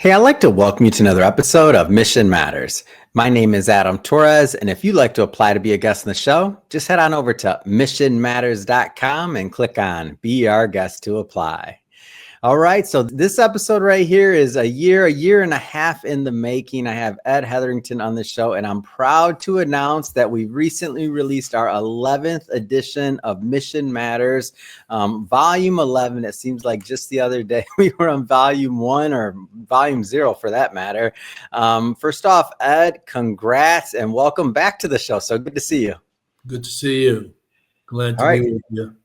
Hey, I'd like to welcome you to another episode of Mission Matters. My name is Adam Torres, and if you'd like to apply to be a guest on the show, just head on over to missionmatters.com and click on Be Our Guest to apply. All right, so this episode right here is a year and a half in the making. I have Ed Hetherington on the show, and I'm proud to announce that we recently released our 11th edition of Mission Matters, Volume 11. It seems like just the other day we were on Volume 1 or Volume 0 for that matter. First off, Ed, congrats and welcome back to the show. So good to see you. Good to see you. Glad to be with you.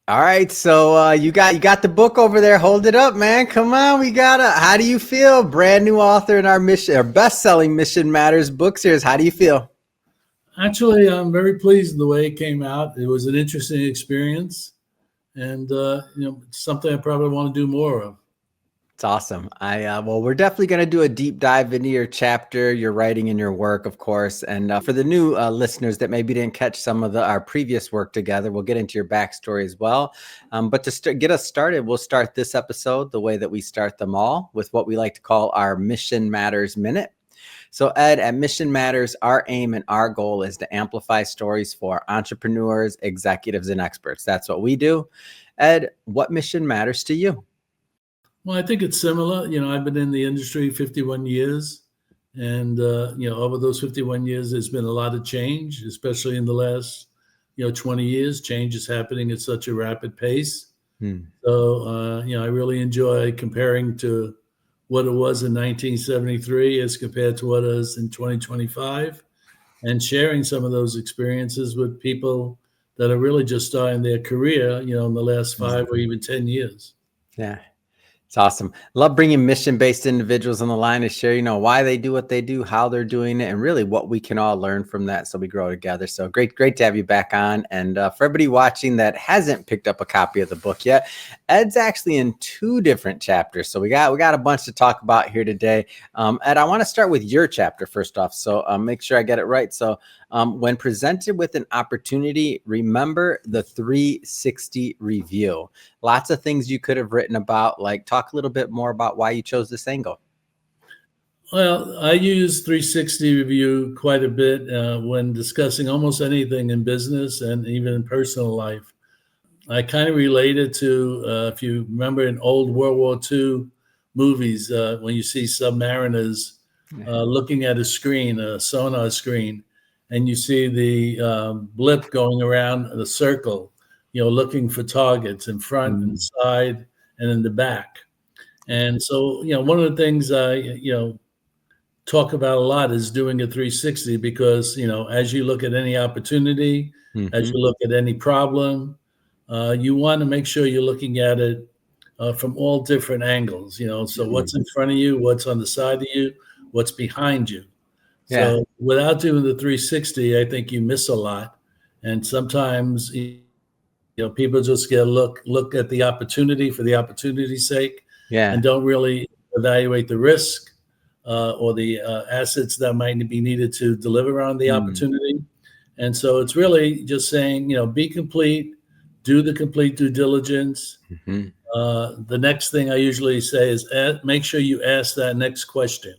All right, so you got the book over there. Hold it up, man. Come on, we gotta. How do you feel? Brand new author in our best-selling Mission Matters book series. How do you feel? Actually, I'm very pleased with the way it came out. It was an interesting experience, and it's something I probably want to do more of. It's awesome. Well, we're definitely going to do a deep dive into your chapter, your writing, and your work, of course. And for the new listeners that maybe didn't catch some of our previous work together, we'll get into your backstory as well. But to get us started, we'll start this episode the way that we start them all, with what we like to call our Mission Matters Minute. So Ed, at Mission Matters, our aim and our goal is to amplify stories for entrepreneurs, executives, and experts. That's what we do. Ed, what mission matters to you? Well, I think it's similar. I've been in the industry 51 years. And, over those 51 years, there's been a lot of change, especially in the last, 20 years. Change is happening at such a rapid pace. So, I really enjoy comparing to what it was in 1973 as compared to what it is in 2025 and sharing some of those experiences with people that are really just starting their career, in the last 5 or even 10 years. Yeah. It's awesome. Love bringing mission-based individuals on the line to share, why they do what they do, how they're doing it, and really what we can all learn from that so we grow together. So great to have you back on. And for everybody watching that hasn't picked up a copy of the book yet, Ed's actually in 2 different chapters. So we got a bunch to talk about here today. Ed, I want to start with your chapter first off. So make sure I get it right. So when presented with an opportunity, remember the 360 review. Lots of things you could have written about, like talk a little bit more about why you chose this angle. Well, I use 360 review quite a bit when discussing almost anything in business and even in personal life. I kind of relate it to, if you remember in old World War II movies, when you see submariners looking at a screen, a sonar screen, and you see the blip going around the circle, looking for targets in front and side and in the back. And so, one of the things I, talk about a lot is doing a 360 because, as you look at any opportunity, as you look at any problem, you want to make sure you're looking at it from all different angles, so what's in front of you, what's on the side of you, what's behind you. Yeah. So without doing the 360, I think you miss a lot. And sometimes, people just get look at the opportunity for the opportunity's sake and don't really evaluate the risk or the assets that might be needed to deliver on the opportunity. And so it's really just saying, be complete, do the complete due diligence. The next thing I usually say is make sure you ask that next question.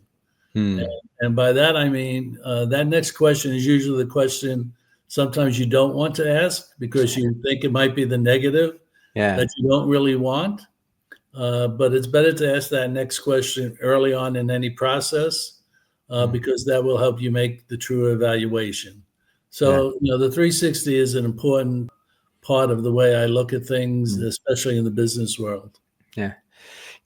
And by that, I mean, that next question is usually the question sometimes you don't want to ask because you think it might be the negative that you don't really want. But it's better to ask that next question early on in any process because that will help you make the true evaluation. So, the 360 is an important part of the way I look at things, especially in the business world. Yeah.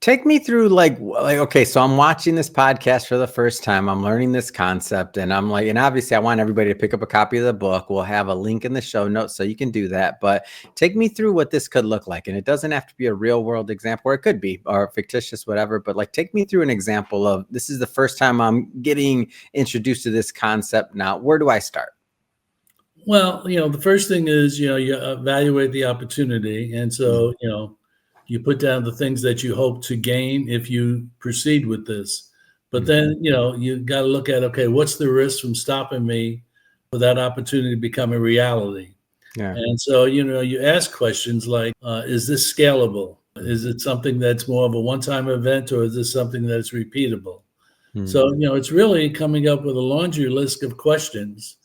Take me through like, okay, so I'm watching this podcast for the first time. I'm learning this concept and I'm like, and obviously I want everybody to pick up a copy of the book. We'll have a link in the show notes so you can do that. But take me through what this could look like. And it doesn't have to be a real world example, or it could be, or fictitious, whatever. But like, take me through an example of this is the first time I'm getting introduced to this concept. Now, where do I start? Well, the first thing is, you evaluate the opportunity. And so, you put down the things that you hope to gain if you proceed with this. But then, you got to look at, okay, what's the risk from stopping me for that opportunity to become a reality? And so, you ask questions like, is this scalable? Is it something that's more of a one-time event, or is this something that's repeatable? So, it's really coming up with a laundry list of questions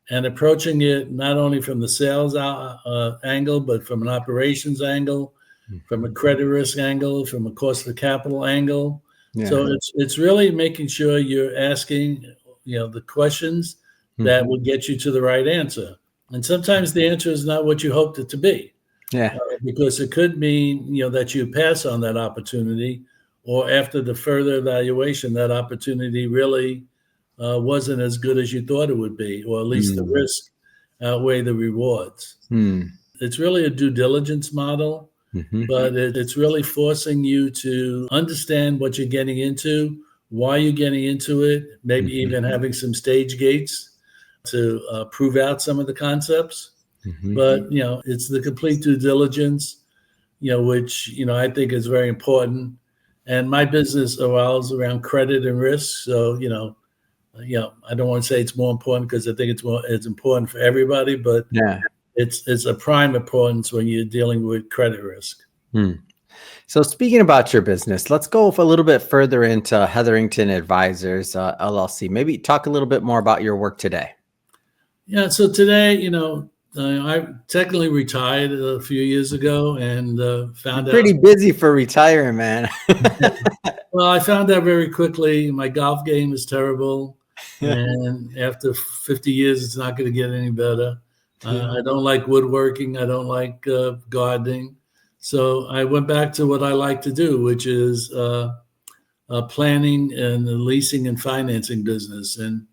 and approaching it not only from the sales angle, but from an operations angle, from a credit risk angle, from a cost of capital angle. Yeah. So it's really making sure you're asking, the questions that will get you to the right answer. And sometimes the answer is not what you hoped it to be. Yeah. Because it could mean, that you pass on that opportunity, or after the further evaluation, that opportunity really wasn't as good as you thought it would be, or at least the risk outweigh the rewards. It's really a due diligence model, but it's really forcing you to understand what you're getting into, why you're getting into it, maybe even having some stage gates to prove out some of the concepts. But, it's the complete due diligence, which, I think is very important. And my business revolves around credit and risk. So, I don't want to say it's more important, because I think it's important for everybody, but it's a prime importance when you're dealing with credit risk. So speaking about your business, let's go a little bit further into Hetherington Advisors, LLC. Maybe talk a little bit more about your work today. Yeah, so today, I technically retired a few years ago, and found out pretty busy for retiring, man. Well, I found out very quickly my golf game is terrible, and after 50 years, it's not going to get any better. I don't like woodworking. I don't like gardening. So I went back to what I like to do, which is planning and the leasing and financing business, and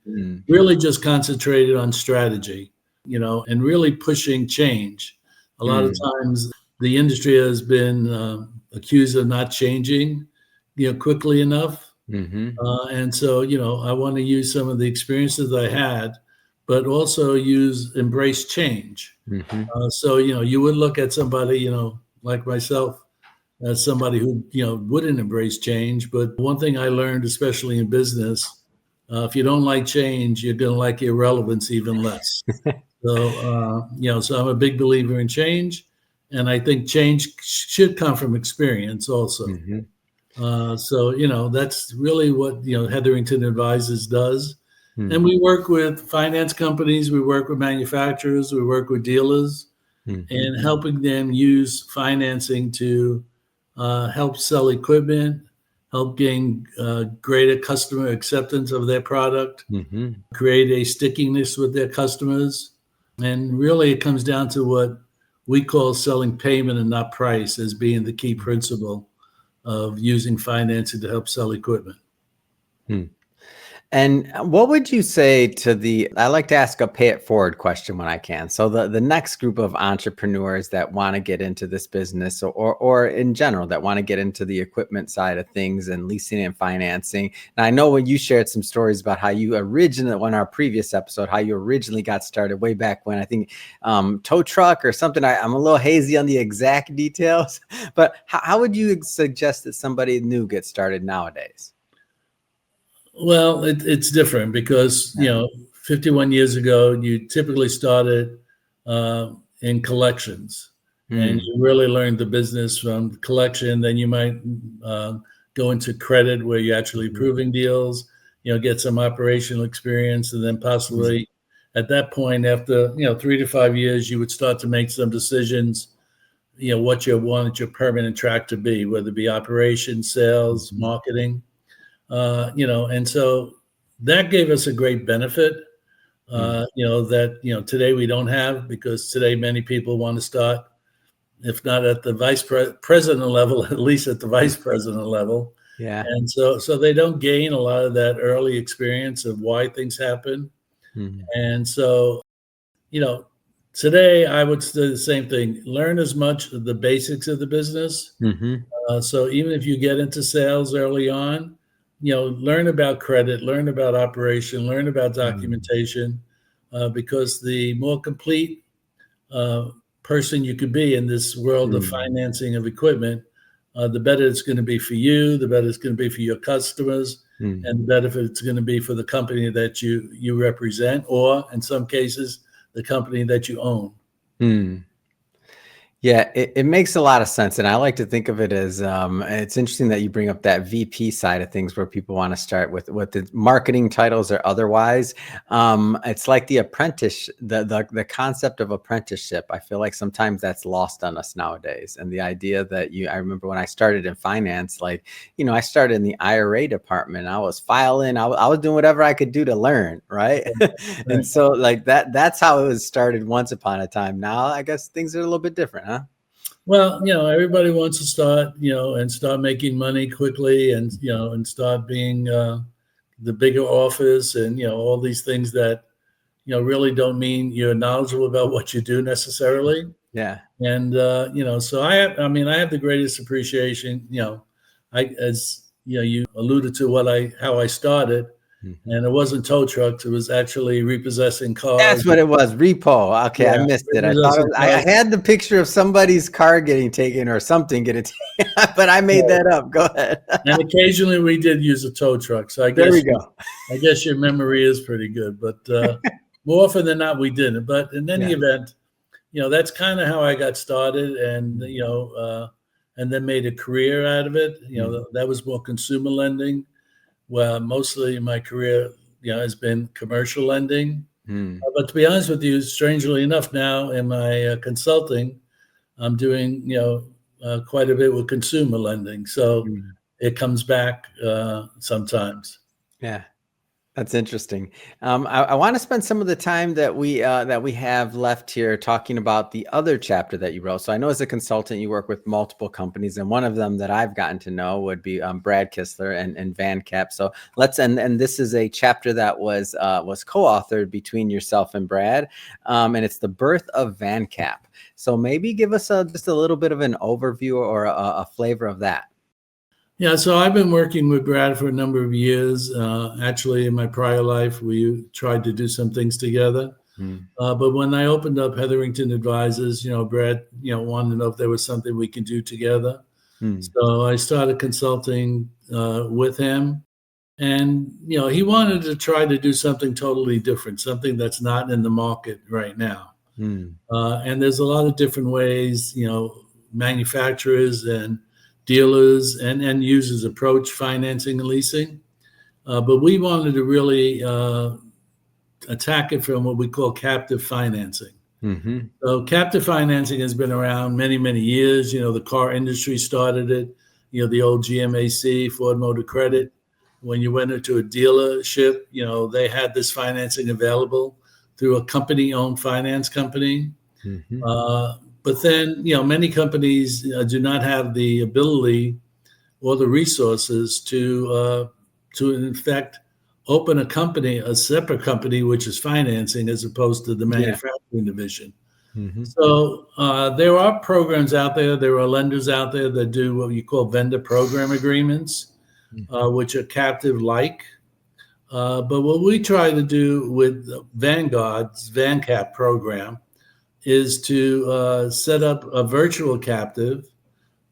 really just concentrated on strategy, and really pushing change. A lot of times the industry has been accused of not changing, quickly enough. And so, I want to use some of the experiences I had, but also embrace change. So, you would look at somebody, like myself, as somebody who, wouldn't embrace change. But one thing I learned, especially in business, if you don't like change, you're going to like irrelevance even less. So, so I'm a big believer in change, and I think change should come from experience also. So, that's really what, Hetherington Advisors does. And we work with finance companies, we work with manufacturers, we work with dealers, and helping them use financing to help sell equipment, help gain greater customer acceptance of their product, create a stickiness with their customers. And really it comes down to what we call selling payment and not price as being the key principle of using financing to help sell equipment. And what would you say to I like to ask a pay it forward question when I can. So the next group of entrepreneurs that want to get into this business, or in general, that want to get into the equipment side of things and leasing and financing. And I know when you shared some stories about how you originally, on our previous episode, how you originally got started way back when, I think tow truck or something. I'm a little hazy on the exact details, but how would you suggest that somebody new get started nowadays? Well, it's different because, 51 years ago, you typically started in collections, and you really learned the business from collection. Then you might go into credit, where you're actually approving deals, get some operational experience, and then possibly at that point, after 3 to 5 years, you would start to make some decisions, what you wanted your permanent track to be, whether it be operations, sales, marketing. And so that gave us a great benefit, that, today we don't have, because today many people want to start, if not at the vice president level, at least at the vice president level. Yeah. And so they don't gain a lot of that early experience of why things happen. And so, today I would say the same thing, learn as much of the basics of the business. So even if you get into sales early on, learn about credit, learn about operation, learn about documentation, because the more complete person you could be in this world of financing of equipment, the better it's going to be for you, the better it's going to be for your customers, and the better it's going to be for the company that you represent, or in some cases, the company that you own. Yeah, it makes a lot of sense. And I like to think of it as it's interesting that you bring up that VP side of things where people want to start with the marketing titles or otherwise. It's like the apprentice, the concept of apprenticeship. I feel like sometimes that's lost on us nowadays. And the idea that I remember when I started in finance, like, I started in the IRA department. I was filing, I was doing whatever I could do to learn. Right. And so like that's how it was started once upon a time. Now, I guess things are a little bit different, huh? Well, everybody wants to start, and start making money quickly and, and start being the bigger office and, all these things that, really don't mean you're knowledgeable about what you do necessarily. Yeah. And, so I have the greatest appreciation, as, you alluded to how I started. Mm-hmm. And it wasn't tow trucks. It was actually repossessing cars. That's what it was. Repo. Okay. Yeah, I missed it. I had the picture of somebody's car getting taken or something getting taken, but I made that up. Go ahead. And occasionally we did use a tow truck. So there we go. I guess your memory is pretty good, but more often than not, we didn't. But in any event, that's kind of how I got started and, and then made a career out of it. That was more consumer lending. Well, mostly my career, has been commercial lending. But to be honest with you, strangely enough, now in my consulting, I'm doing, quite a bit with consumer lending. So it comes back sometimes. Yeah. That's interesting. I want to spend some of the time that we have left here talking about the other chapter that you wrote. So I know as a consultant, you work with multiple companies, and one of them that I've gotten to know would be Brad Kistler and VanCap. So and this is a chapter that was co-authored between yourself and Brad, and it's the birth of VanCap. So maybe give us just a little bit of an overview or a flavor of that. Yeah, so I've been working with Brad for a number of years. Actually, in my prior life, we tried to do some things together. But when I opened up Hetherington Advisors, Brad, wanted to know if there was something we can do together. So I started consulting with him. And, he wanted to try to do something totally different, something that's not in the market right now. And there's a lot of different ways, manufacturers and dealers and end users approach financing and leasing. But we wanted to really attack it from what we call captive financing. So captive financing has been around many, many years. The car industry started it, the old GMAC, Ford Motor Credit. When you went into a dealership, they had this financing available through a company-owned finance company. But then, many companies do not have the ability or the resources to in fact, open a separate company, which is financing as opposed to the manufacturing division. So there are programs out there. There are lenders out there that do what you call vendor program agreements, which are captive-like. But what we try to do with Vanguard's VanCap program is to set up a virtual captive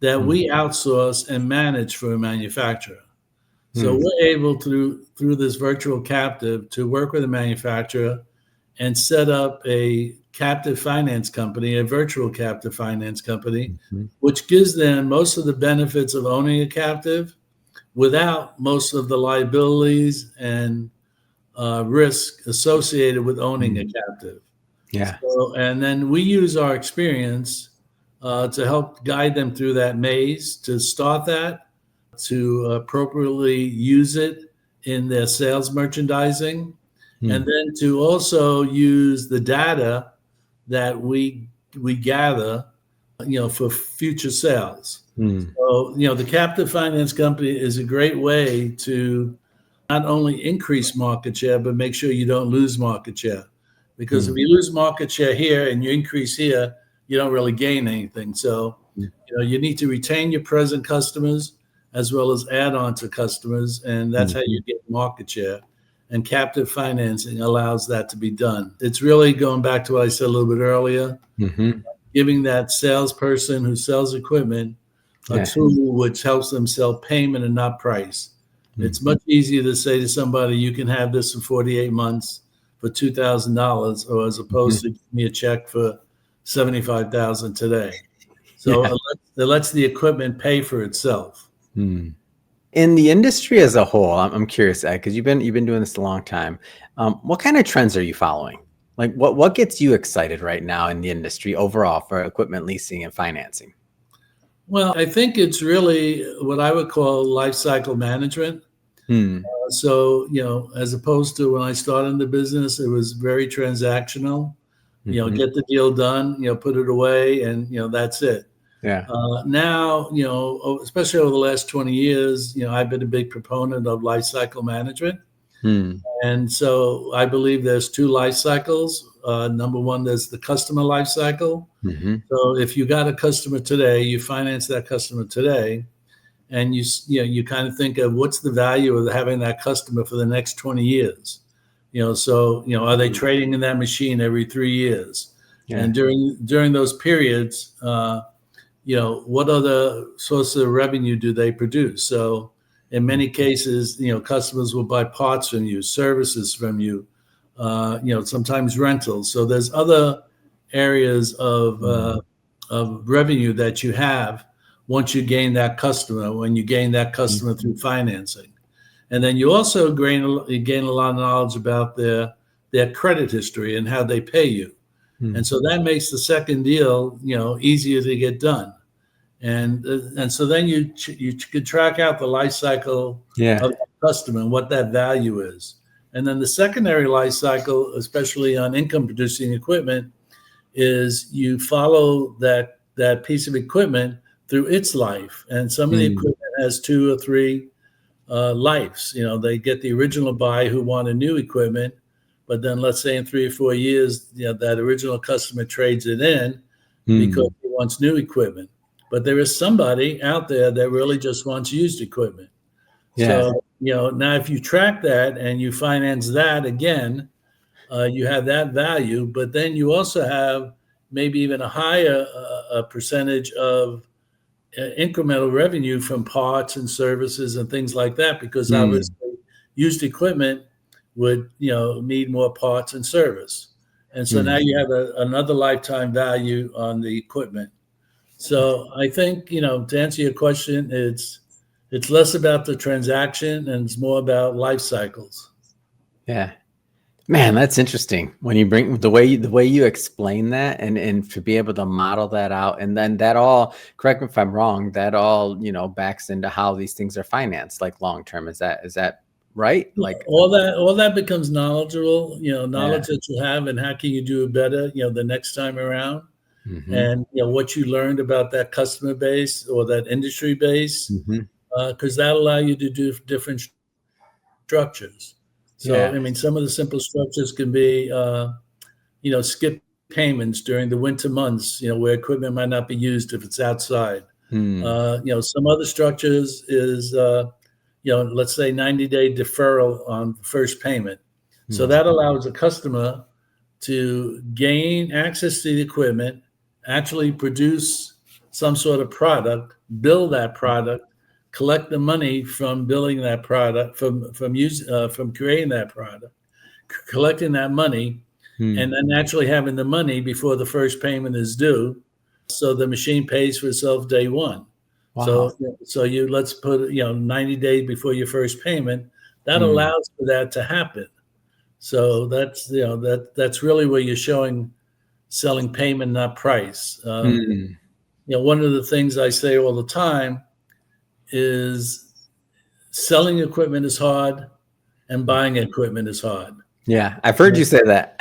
that we outsource and manage for a manufacturer. So we're able to, through this virtual captive, to work with a manufacturer and set up a captive finance company, a virtual captive finance company, which gives them most of the benefits of owning a captive without most of the liabilities and risk associated with owning a captive. Yeah. So, and then we use our experience to help guide them through that maze, to start that, to appropriately use it in their sales merchandising, and then to also use the data that we gather, for future sales. So, the captive finance company is a great way to not only increase market share, but make sure you don't lose market share. Because if you lose market share here and you increase here, you don't really gain anything. So, you need to retain your present customers as well as add on to customers. And that's how you get market share. And captive financing allows that to be done. It's really going back to what I said a little bit earlier, giving that salesperson who sells equipment a tool which helps them sell payment and not price. It's much easier to say to somebody, you can have this in 48 months for $2,000, or as opposed to give me a check for $75,000 today. So it lets the equipment pay for itself. Hmm. In the industry as a whole, I'm curious, Ed, because you've been doing this a long time. What kind of trends are you following? Like what gets you excited right now in the industry overall for equipment leasing and financing? Well, I think it's really what I would call life cycle management. Hmm. So, as opposed to when I started in the business, it was very transactional. Mm-hmm. Get the deal done, put it away, and that's it. Yeah. Now, especially over the last 20 years, I've been a big proponent of life cycle management. Hmm. And so I believe there's two life cycles. Number one, there's the customer life cycle. Mm-hmm. So if you got a customer today, you finance that customer today, and you kind of think of what's the value of having that customer for the next 20 years. So are they trading in that machine every 3 years? Yeah. And during those periods, what other sources of revenue do they produce? So in many cases, customers will buy parts from you, services from you, sometimes rentals. So there's other areas of revenue that you have once you gain that customer, when you gain that customer through financing. And then you also gain a lot of knowledge about their credit history and how they pay you. And so that makes the second deal, easier to get done. And so then you could track out the life cycle of the customer and what that value is. And then the secondary life cycle, especially on income producing equipment, is you follow that piece of equipment through its life. And some of the equipment has 2 or 3 lives. They get the original buyer who wanted new equipment, but then let's say in 3 or 4 years, that original customer trades it in because he wants new equipment. But there is somebody out there that really just wants used equipment. Yeah. So, now if you track that and you finance that again, you have that value, but then you also have maybe even a higher percentage of incremental revenue from parts and services and things like that, because obviously used equipment would need more parts and service. And so now you have another lifetime value on the equipment. So I think, to answer your question, it's less about the transaction and it's more about life cycles. Yeah. Man, that's interesting when you bring the way you explain that and to be able to model that out. And then that all, correct me if I'm wrong, that all, backs into how these things are financed, like long term. Is that right? Like all that becomes knowledgeable, knowledge that you have, and how can you do it better, the next time around. And what you learned about that customer base or that industry base, because that'll allow you to do different structures. So, I mean, some of the simple structures can be, skip payments during the winter months, where equipment might not be used if it's outside. Some other structures is, let's say 90-day deferral on first payment. So that allows a customer to gain access to the equipment, actually produce some sort of product, build that product, collect the money from building that product, from creating that product, collecting that money, and then actually having the money before the first payment is due, so the machine pays for itself day one. Wow. So you let's put 90 days before your first payment. That allows for that to happen. So that's that's really where you're selling payment, not price. One of the things I say all the time is selling equipment is hard and buying equipment is hard. Yeah, I've heard you say that.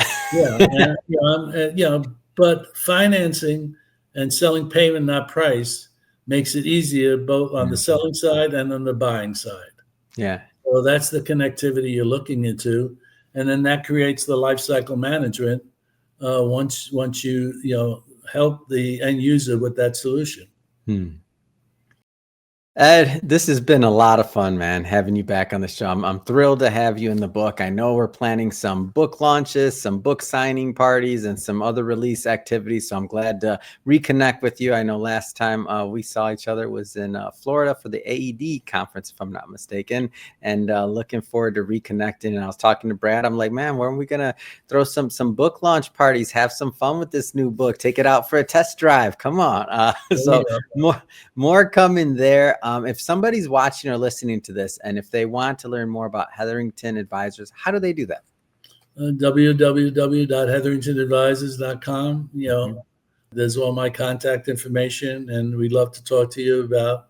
But financing and selling payment, not price, makes it easier both on the selling side and on the buying side. Yeah. So that's the connectivity you're looking into, and then that creates the life cycle management. Once you help the end user with that solution. Ed, this has been a lot of fun, man, having you back on the show. I'm thrilled to have you in the book. I know we're planning some book launches, some book signing parties, and some other release activities. So I'm glad to reconnect with you. I know last time we saw each other was in Florida for the AED conference, if I'm not mistaken, and looking forward to reconnecting. And I was talking to Brad. I'm like, man, when are we going to throw some book launch parties, have some fun with this new book, take it out for a test drive? Come on. So more coming there. If somebody's watching or listening to this, and if they want to learn more about Hetherington Advisors, how do they do that? www.hetheringtonadvisors.com. There's all my contact information, and we'd love to talk to you about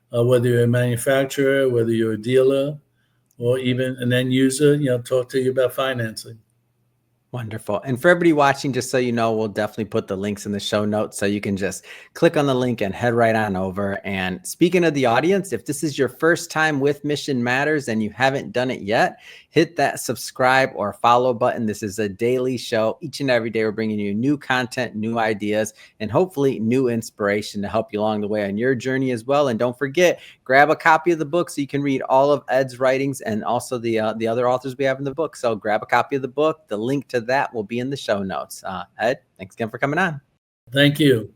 whether you're a manufacturer, whether you're a dealer, or even an end user, talk to you about financing. Wonderful. And for everybody watching, just so you know, we'll definitely put the links in the show notes so you can just click on the link and head right on over. And speaking of the audience, if this is your first time with Mission Matters and you haven't done it yet, hit that subscribe or follow button. This is a daily show. Each and every day, we're bringing you new content, new ideas, and hopefully new inspiration to help you along the way on your journey as well. And don't forget, grab a copy of the book so you can read all of Ed's writings and also the other authors we have in the book. So grab a copy of the book. The link to that will be in the show notes. Ed, thanks again for coming on. Thank you.